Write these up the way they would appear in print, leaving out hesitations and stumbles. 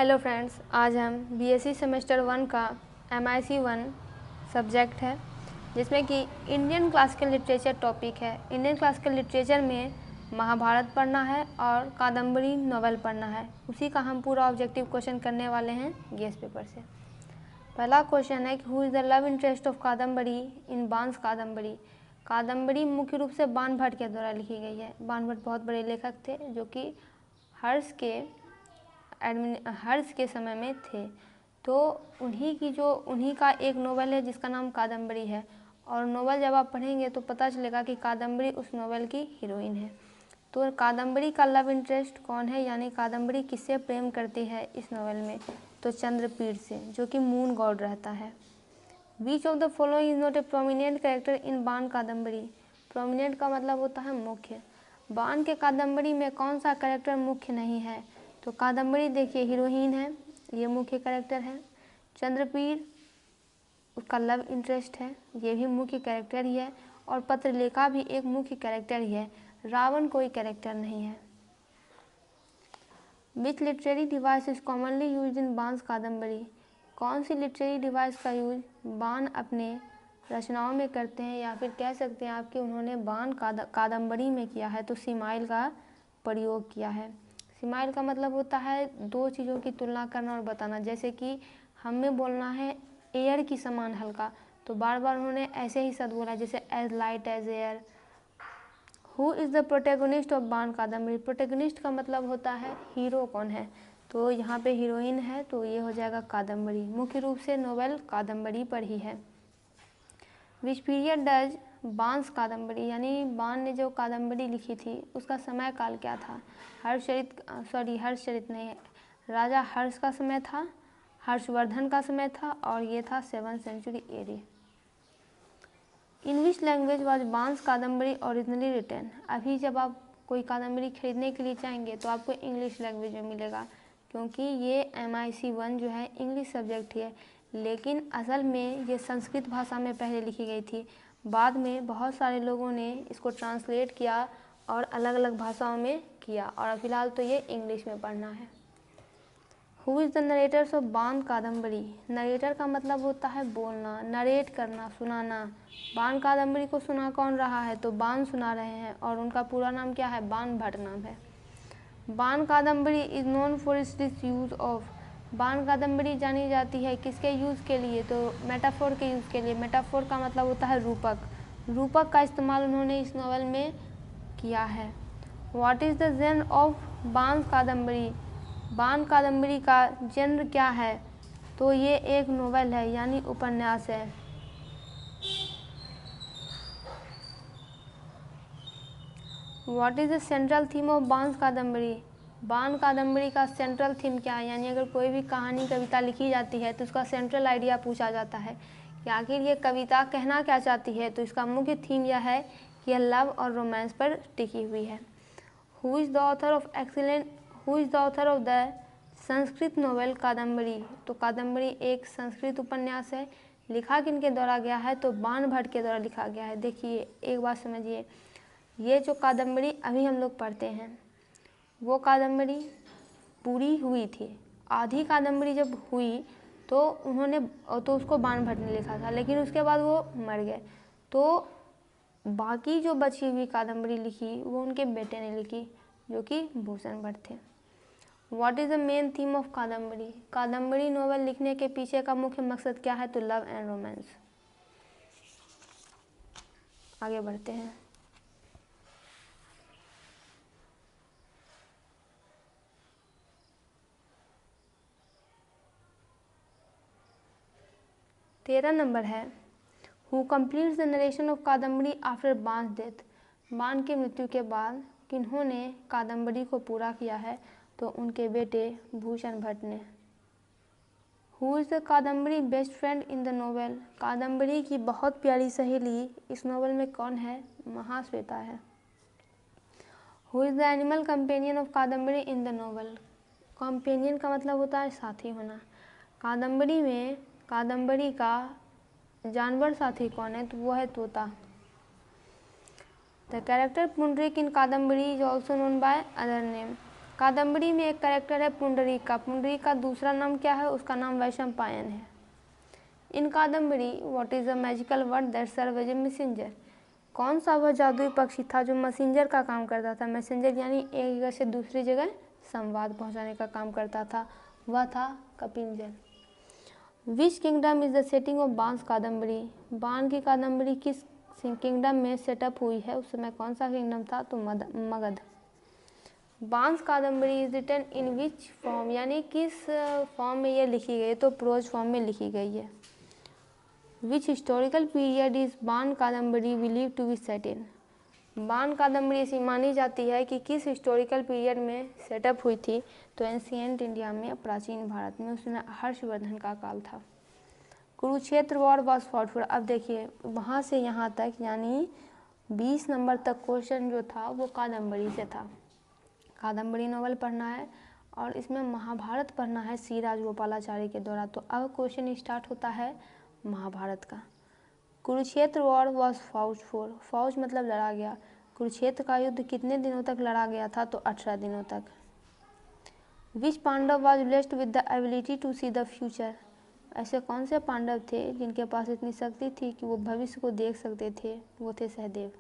Hello friends, आज हम BSc semester 1 का MIC 1 सब्जेक्ट है जिसमें कि इंडियन क्लासिकल लिटरेचर टॉपिक है। इंडियन क्लासिकल लिटरेचर में महाभारत पढ़ना है और कादम्बरी नॉवेल पढ़ना है। उसी का हम पूरा ऑब्जेक्टिव क्वेश्चन करने वाले हैं गेस पेपर से। पहला क्वेश्चन है कि who is the love interest of Kadambari in Bana's Kadambari. Kadambari मुख्य रूप से बाण भट्ट के द्वारा लिखी गई है। बाण भट्ट बहुत बड़े लेखक थे जो कि हर्ष के समय में थे। तो उन्हीं का एक नोवेल है जिसका नाम कादम्बरी है। और नोवेल जब आप पढ़ेंगे तो पता चलेगा कि कादम्बरी उस नोवेल की हीरोइन है। तो कादम्बरी का लव इंटरेस्ट कौन है, यानी कादम्बरी किससे प्रेम करती है इस नोवेल में, तो चंद्रपीड़ से, जो कि मून गॉड रहता है। Which of the following is not a prominent character in Bana Kadambari. Prominent का मतलब होता है मुख्य। बाण के कादम्बरी में कौन सा कैरेक्टर मुख्य नहीं है, तो कादम्बरी देखिए हीरोइन है, ये मुख्य कैरेक्टर है। चंद्रपीड़ उसका लव इंटरेस्ट है, ये भी मुख्य कैरेक्टर ही है। और पत्रलेखा भी एक मुख्य कैरेक्टर ही है। रावण कोई कैरेक्टर नहीं है। विच literary device is commonly use in Bana's Kadambari. कौन सी लिटरेरी डिवाइस का यूज बाण अपने रचनाओं में करते हैं, या फिर कह सकते हैं आप कि उन्होंने बाण कादम्बरी में किया है, तो सीमाइल का प्रयोग किया है। सीमाइल का मतलब होता है दो चीज़ों की तुलना करना और बताना। जैसे कि हमें बोलना है एयर की समान हल्का, तो बार बार उन्होंने ऐसे ही शब्द बोला, जैसे as light as air. Who is the protagonist of Bana Kadambari. Protagonist का मतलब होता है हीरो कौन है, तो यहाँ पे हीरोइन है, तो ये हो जाएगा कादम्बरी। मुख्य रूप से नोवेल कादम्बरी पर ही है। विच पीरियड डज बांस कादम्बरी, यानी बाण ने जो कादम्बरी लिखी थी उसका समय काल क्या था। हर्षचरित नहीं, राजा हर्ष का समय था, हर्षवर्धन का समय था, और ये था 7th century AD। In which language was Bana's Kadambari originally written. अभी जब आप कोई कादम्बरी खरीदने के लिए चाहेंगे तो आपको इंग्लिश लैंग्वेज में मिलेगा, क्योंकि ये MIC 1 जो है इंग्लिश सब्जेक्ट है। लेकिन असल में ये संस्कृत भाषा में पहले लिखी गई थी। बाद में बहुत सारे लोगों ने इसको ट्रांसलेट किया और अलग अलग भाषाओं में किया, और फिलहाल तो ये इंग्लिश में पढ़ना है। Who is the narrator's of Bana Kadambari. Narrator का मतलब होता है बोलना, नरेट करना, सुनाना। बाण कादम्बरी को सुना कौन रहा है, तो बाण सुना रहे हैं, और उनका पूरा नाम क्या है, बाण भट्ट नाम है। बाण Kadambari is known for its use of. Bana Kadambari जानी जाती है किसके यूज़ के लिए, तो मेटाफोर के यूज़ के लिए। मेटाफोर का मतलब होता है रूपक। रूपक का इस्तेमाल उन्होंने इस नॉवेल में किया है। What is the genre of Bana Kadambari. बाण कादम्बरी का जेनर क्या है, तो ये एक नोवेल है, यानी उपन्यास है। What is the central theme of Bana's Kadambari. बाण कादम्बरी का सेंट्रल थीम क्या है, यानी अगर कोई भी कहानी कविता लिखी जाती है तो उसका सेंट्रल आइडिया पूछा जाता है कि आखिर ये कविता कहना क्या चाहती है, तो इसका मुख्य थीम यह है कि यह लव और रोमांस पर टिकी हुई है। Who is the author of the Sanskrit novel Kadambari. तो कादम्बरी एक संस्कृत उपन्यास है। लिखा किनके द्वारा गया है, तो बाण भट्ट के द्वारा लिखा गया है। देखिए एक बात समझिए, ये जो कादम्बरी अभी हम लोग पढ़ते हैं वो कादम्बरी पूरी हुई थी। आधी कादम्बरी जब हुई तो उसको बाण भट्ट ने लिखा था, लेकिन उसके बाद वो मर गए। तो बाकी जो बची हुई कादम्बरी लिखी वो उनके बेटे ने लिखी, जो कि भूषण भट्ट थे। What is the main theme of Kadambari. Kadambari novel लिखने के पीछे का मुख्य मकसद क्या है, तो लव एंड रोमांस। आगे बढ़ते हैं। तेरह नंबर है, who completes the narration of Kadambari after Bana's death. Bana की मृत्यु के बाद किन्होंने कादम्बरी को पूरा किया है, तो उनके बेटे भूषण भट्ट ने। Who is the Kadambari best friend in the novel. Kadambari की बहुत प्यारी सहेली इस नोवेल में कौन है, महाश्वेता है। Who is the animal companion of Kadambari in the novel. Companion का मतलब होता है साथी होना। कादम्बरी में कादम्बरी का जानवर साथी कौन है, तो वो है तोता। The character Pundarik in Kadambari is also known by other name. Kadambari में एक कैरेक्टर है पुंडरीक का। पुंडरीक का दूसरा नाम क्या है? उसका नाम वैशंपायन है। In Kadambari what is a magical word that serve as a messenger. कौन सा वह जादुई पक्षी था जो मैसेंजर का काम करता था? मैसेंजर यानी एक जगह से दूसरी जगह संवाद पहुंचाने का काम करता था, वह था Kapinjal. Which kingdom is the setting of Bana's Kadambari. बाण की कादम्बरी किस किंगडम में सेटअप हुई है? उस समय कौन सा किंगडम था? तो Magadh. Bana's Kadambari is written in which form, यानी किस फॉर्म में यह लिखी गई? तो प्रोज फॉर्म में लिखी गई है। विच historical period is Bana Kadambari believe to be set in. Bana Kadambari ऐसी मानी जाती है कि किस हिस्टोरिकल पीरियड में सेटअप हुई थी? तो एंशिएंट इंडिया में, प्राचीन भारत में, उसमें हर्षवर्धन का काल था। Kurukshetra war was fought for. अब देखिए वहाँ से यहाँ तक यानी 20 नंबर तक क्वेश्चन जो था वो कादम्बरी से था। कादम्बरी नॉवल पढ़ना है और इसमें महाभारत पढ़ना है सी राजगोपालाचारी के द्वारा। तो अब क्वेश्चन स्टार्ट होता है महाभारत का। Kurukshetra war was fought for. फौज मतलब लड़ा गया। कुरुक्षेत्र का युद्ध कितने दिनों तक लड़ा गया था? तो 18 दिनों तक। Which Pandava was blessed with the ability to see the future. ऐसे कौन से पांडव थे जिनके पास इतनी शक्ति थी कि वो भविष्य को देख सकते थे? वो थे Sahadev.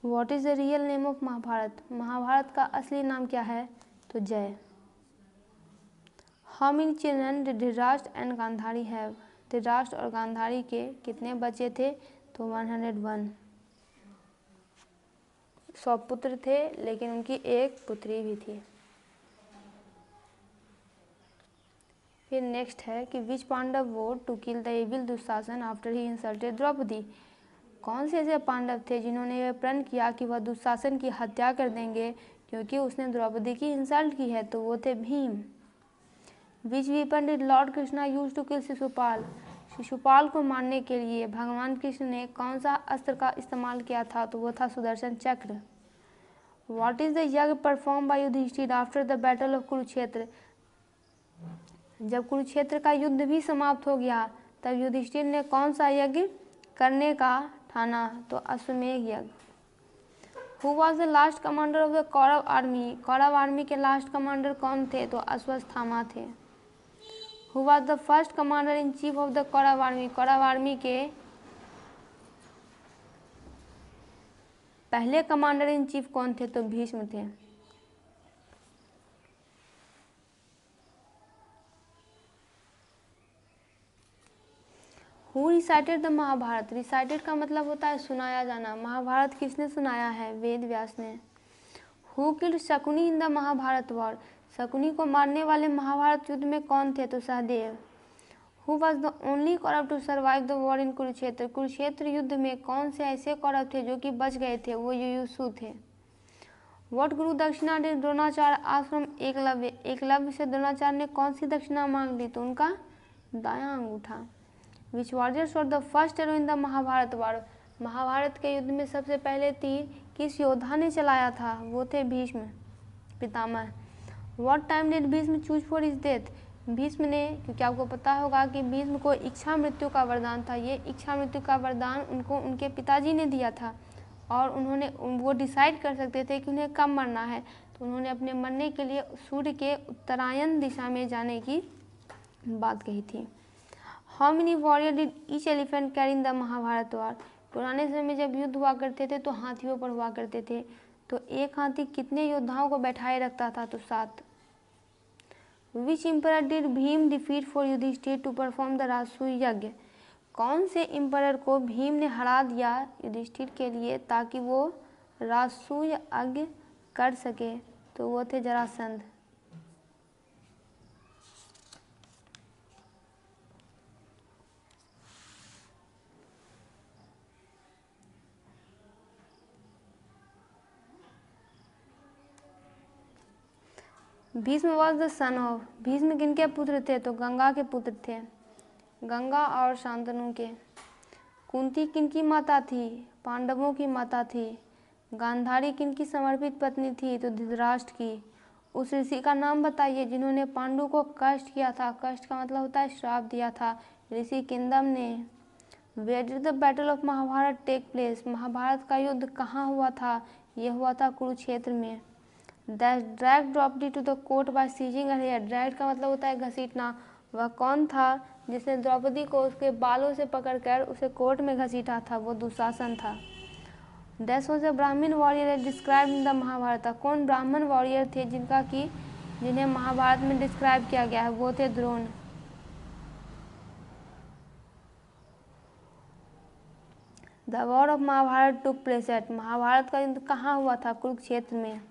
What is the real name of Mahabharat. Mahabharat का असली नाम क्या है? तो Jaya. How many children did Dhritarashtra and Gandhari have. Dhritarashtra और गांधारी के कितने बच्चे थे? तो 101। 100 पुत्र थे लेकिन उनकी एक पुत्री भी थी। फिर नेक्स्ट है कि which Pandava vowed to kill the evil Dushasana after he insulted Draupadi. कौन से ऐसे पांडव थे जिन्होंने यह प्रण किया कि वह दुशासन की हत्या कर देंगे क्योंकि उसने द्रौपदी की इंसल्ट की है? तो वो थे Bhim. Which weapon did lord Krishna use to kill Shishupal. Shishupal को मारने के लिए भगवान कृष्ण ने कौन सा अस्त्र का इस्तेमाल किया था? तो वो था Sudarshan Chakra. What is the yagya perform by Yudhishthir after the battle of Kurukshetra. जब कुरुक्षेत्र का युद्ध भी समाप्त हो गया तब युधिष्ठिर ने कौन सा यज्ञ करने का ठाना? तो Ashwamedh yagya. Who was the last commander of the Kaurav army. Kaurav army के लास्ट कमांडर कौन थे? तो अश्वत्थामा थे। Who was the first commander in chief of the Kaurav army. Kaurav army के पहले कमांडर इन चीफ कौन थे? तो भीष्म थे। Who recited the Mahabharat. Recited का मतलब होता है सुनाया जाना। महाभारत किसने सुनाया है? वेद व्यास ने। Who killed Shakuni in the Mahabharat war. Shakuni को मारने वाले महाभारत युद्ध में कौन थे? तो Sahadev. Who was the only Kaurav to survive the war in Kurukshetra. Kurukshetra युद्ध में कौन से ऐसे कौरव थे जो कि बच गए थे? वो युयुत्सु थे। वट गुरु दक्षिणा did Dronacharya ask from Eklavya. Eklavya से द्रोणाचार्य ने कौन सी दक्षिणा मांग ली? तो उनका दायां अंगूठा। Which warriors were the first arrow in the Mahabharat war. Mahabharata के युद्ध में सबसे पहले तीर किस योद्धा ने चलाया था? वो थे Bhishma Pitamah. What time did Bhishma choose for his death. Bhishma ने, क्योंकि आपको पता होगा कि भीष्म को इच्छा मृत्यु का वरदान था, ये इच्छा मृत्यु का वरदान उनको उनके पिताजी ने दिया था और उन्होंने वो डिसाइड कर सकते थे कि उन्हें कब मरना है। तो उन्होंने अपने मरने के लिए सूर्य के उत्तरायण दिशा में जाने की बात कही थी। How many warrior did each elephant carry in the Mahabharat war. पुराने समय में जब युद्ध हुआ करते थे तो हाथियों पर हुआ करते थे, तो एक हाथी कितने योद्धाओं को बैठाए रखता था? तो 7। Which emperor did Bhim defeat for Yudhishthira to perform the Rajasuya Yajna. कौन से इम्परर को भीम ने हरा दिया युधिष्ठिर के लिए ताकि वो राजसूय यज्ञ कर सके? तो वो थे Jarasandh. Bhishma was the son of. Bhishma किनके पुत्र थे? तो गंगा के पुत्र थे, गंगा और शांतनु के। कुंती किनकी माता थी? पांडवों की माता थी। गांधारी किनकी समर्पित पत्नी थी? तो धृतराष्ट्र की। उस ऋषि का नाम बताइए जिन्होंने पांडु को कष्ट किया था। कष्ट का मतलब होता है श्राप दिया था। ऋषि किंदम ने। Where did the battle of Mahabharat take place, Mahabharat का युद्ध कहाँ हुआ था, यह हुआ था कुरुक्षेत्र में। Drag Draupadi to the court by seizing her hair, drag का मतलब होता है घसीटना, वह कौन था जिसने द्रौपदी को उसके बालों से पकड़कर उसे कोर्ट में घसीटा था, वो दुशासन था। Dash was a brahmin warrior describe in the Mahabharat, कौन ब्राह्मण वॉरियर थे जिन्हें महाभारत में डिस्क्राइब किया गया है, वो थे Drona. The war of Mahabharat took place at, Mahabharat का युद्ध कहाँ हुआ था, कुरुक्षेत्र में।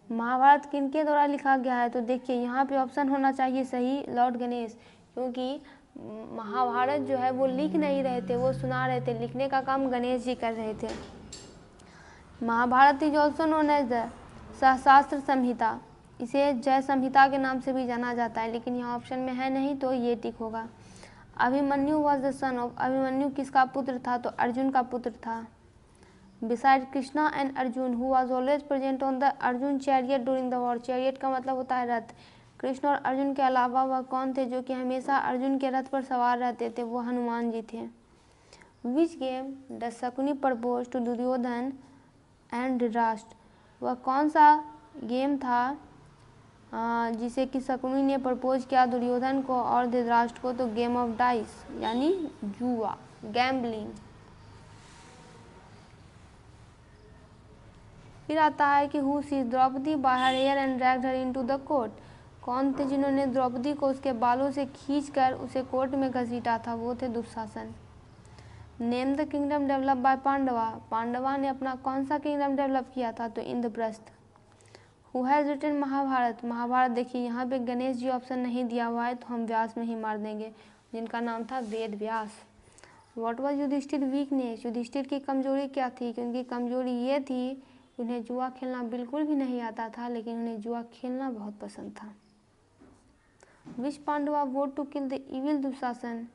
महाभारत किनके द्वारा लिखा गया है, तो देखिए यहाँ पे ऑप्शन होना चाहिए सही, लॉर्ड गणेश, क्योंकि महाभारत जो है वो लिख नहीं रहे थे, वो सुना रहे थे, लिखने का काम गणेश जी कर रहे थे। Mahabharat is also known as the Sahastra Samhita, इसे जय संहिता के नाम से भी जाना जाता है, लेकिन यहाँ ऑप्शन में है नहीं तो ये टिक होगा। Abhimanyu was the son of, Abhimanyu किसका पुत्र था, तो अर्जुन का पुत्र था। Beside Krishna and Arjun who was always present on the Arjun chariot during the war, chariot का मतलब होता है रथ, कृष्ण और अर्जुन के अलावा वह कौन थे जो कि हमेशा अर्जुन के रथ पर सवार रहते थे, वो हनुमान जी थे। Which game the Shakuni propose to Duryodhan and Dhritarashtra, वह कौन सा गेम था जिसे कि शकुनी ने प्रपोज किया दुर्योधन को और धृतराष्ट्र को, तो गेम ऑफ डाइस यानी जुआ, गैम्बलिंग। फिर आता है कि who seize Draupadi by her hair and dragged her into the court, कौन थे जिन्होंने द्रौपदी को उसके बालों से खींचकर उसे कोर्ट में घसीटा था, वो थे Dushasan. Name the kingdom develop by Pandava, Pandava ने अपना कौन सा किंगडम डेवलप किया था, तो Indraprastha. Who has written Mahabharat, Mahabharat देखिए यहाँ पे गणेश जी ऑप्शन नहीं दिया हुआ है तो हम व्यास में ही मार देंगे, जिनका नाम था Ved Vyas. What was Yudhishthira weakness, Yudhishthira की कमजोरी क्या थी, क्योंकि कमजोरी ये थी उन्हें जुआ खेलना बिल्कुल भी नहीं आता था, लेकिन उन्हें जुआ खेलना बहुत पसंद था। Which Pandava vote to kill the evil Dushasan,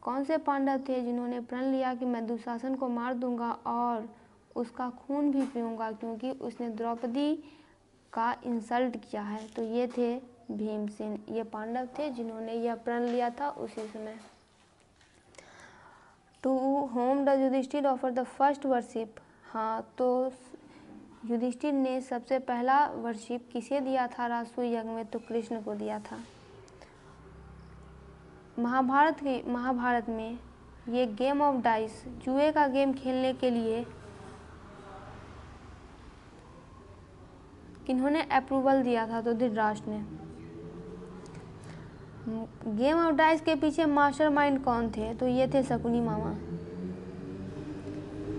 कौन से पांडव थे जिन्होंने प्रण लिया कि मैं दुशासन को मार दूंगा और उसका खून भी पीऊंगा, क्योंकि उसने द्रौपदी का इंसल्ट किया है, तो ये थे भीमसेन, ये पांडव थे जिन्होंने यह प्रण लिया था उसी समय। To whom the Yudhishthir offer the first worship, हाँ तो युधिष्ठिर ने सबसे पहला वर्शिप किसे दिया था राजसूय यज्ञ में, तो कृष्ण को दिया था। महाभारत में ये गेम ऑफ डाइस, जुए का गेम खेलने के लिए किन्होंने अप्रूवल दिया था, तो धृतराष्ट्र ने। गेम ऑफ डाइस के पीछे मास्टरमाइंड कौन थे, तो ये थे Shakuni Mama.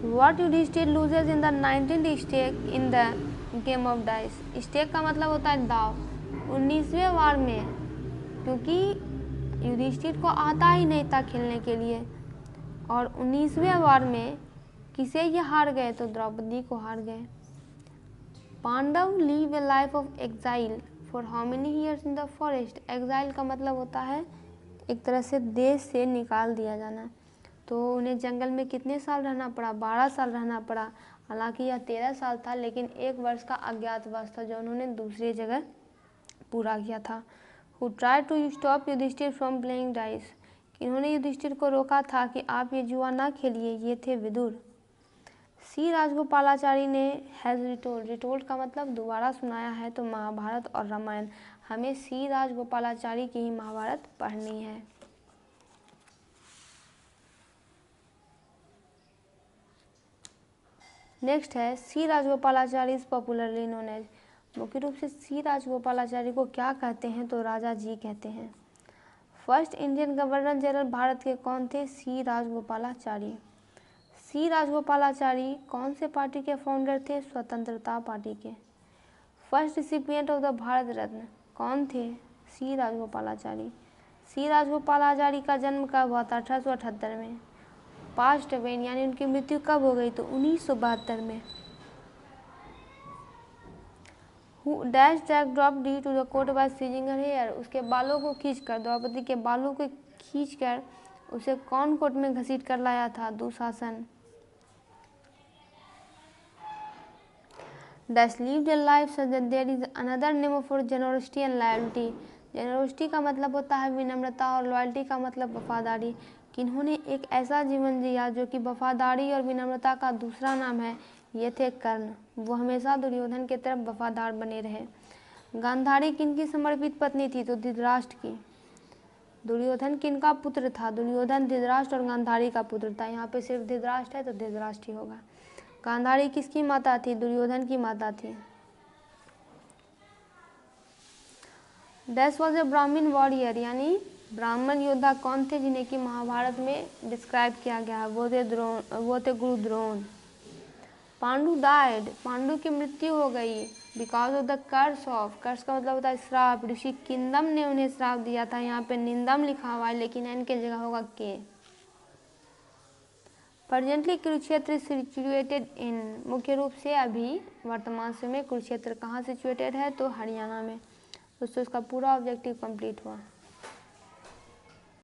What Yudhishthira loses in the 19th stake in the game of dice, stake का मतलब होता है दाव, 19वें वार में, क्योंकि युधिष्ठिर को आता ही नहीं था खेलने के लिए, और 19वें वार में किसे ये हार गए, तो द्रौपदी को हार गए। Pandava live a life of exile for how many years in the forest, exile का मतलब होता है एक तरह से देश से निकाल दिया जाना, तो उन्हें जंगल में कितने साल रहना पड़ा, 12 साल रहना पड़ा, हालांकि यह 13 साल था, लेकिन 1 वर्ष का अज्ञातवास था जो उन्होंने दूसरी जगह पूरा किया था। Who try to stop Yudhishthir from playing dice, इन्होंने युधिष्ठिर को रोका था कि आप ये जुआ ना खेलिए, ये थे विदुर। सी राजगोपालाचारी ने हैज़ रिटोल्ड, रिटोल्ड का मतलब दोबारा सुनाया है, तो महाभारत और रामायण, हमें सी राजगोपालाचारी की ही महाभारत पढ़नी है। नेक्स्ट है C Rajagopalachari is popularly known as, मुख्य रूप से सी राजगोपालाचारी को क्या कहते हैं, तो राजा जी कहते हैं। First Indian governor general Bharat के कौन थे, सी राजगोपालाचारी। सी राजगोपालाचारी कौन से पार्टी के फाउंडर थे, स्वतंत्रता पार्टी के। First recipient of the Bharat Ratna कौन थे, सी राजगोपालाचारी। सी राजगोपालाचारी का जन्म कब हुआ था, 1878 में। पास्ट वेन यानी उनकी मृत्यु कब हो गई, तो 1972 में। Who dash drag Draupadi to the court by seizing her hair, उसके बालों को खींचकर, द्रौपदी के बालों को खींचकर उसे कौन कोर्ट में घसीट कर लाया था, Dushasan. Dash lived a life such that there is another name for generosity and loyalty, generosity का मतलब होता है विनम्रता और लॉयल्टी का मतलब वफादारी, किन्होंने एक ऐसा जीवन जिया जो कि वफादारी और विनम्रता का दूसरा नाम है? ये थे कर्ण। वो हमेशा दुर्योधन की तरफ वफादार बने रहे। गांधारी किनकी समर्पित पत्नी थी? तो धृतराष्ट्र की। दुर्योधन किनका पुत्र था? दुर्योधन धृतराष्ट्र और गांधारी का पुत्र था। यहाँ पे सिर्फ धृतराष्ट्र है तो धृतराष्ट्र ही होगा। गांधारी किसकी माता थी? दुर्योधन की माता थी। डैश वॉज ए ब्राह्मण वॉरियर, यानी ब्राह्मण योद्धा कौन थे जिन्हें कि महाभारत में डिस्क्राइब किया गया है? वो थे गुरु द्रोण। पांडु डाइड, पांडु की मृत्यु हो गई because of the curse of, curse का मतलब होता है श्राप, ऋषि किंदम ने उन्हें श्राप दिया था। यहाँ पे निंदम लिखा हुआ है लेकिन एन के जगह होगा के। प्रेजेंटली कुरुक्षेत्र सिचुएटेड इन, मुख्य रूप से अभी वर्तमान समय कुरुक्षेत्र कहाँ सिचुएटेड है? तो हरियाणा में। दोस्तों इसका पूरा ऑब्जेक्टिव कंप्लीट हुआ।